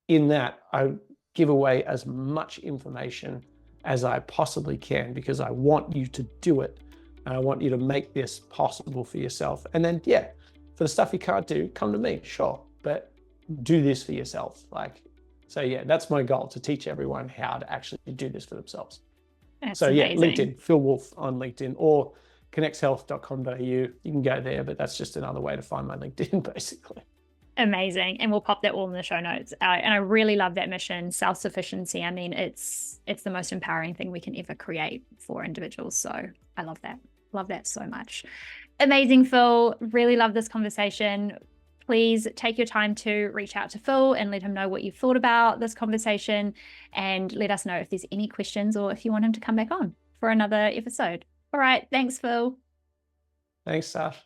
In that, I give away as much information as I possibly can, because I want you to do it. And I want you to make this possible for yourself. And then, yeah, for the stuff you can't do, come to me, sure. But do this for yourself. So yeah, that's my goal, to teach everyone how to actually do this for themselves. That's so amazing. Yeah, LinkedIn, Phil Wolffe on LinkedIn, or connectshealth.com.au. You can go there, but that's just another way to find my LinkedIn, basically. Amazing. And we'll pop that all in the show notes. And I really love that mission, self-sufficiency. I mean, it's the most empowering thing we can ever create for individuals. So I love that. Love that so much. Amazing, Phil. Really love this conversation. Please take your time to reach out to Phil and let him know what you thought about this conversation, and let us know if there's any questions or if you want him to come back on for another episode. All right. Thanks, Phil. Thanks, Sash.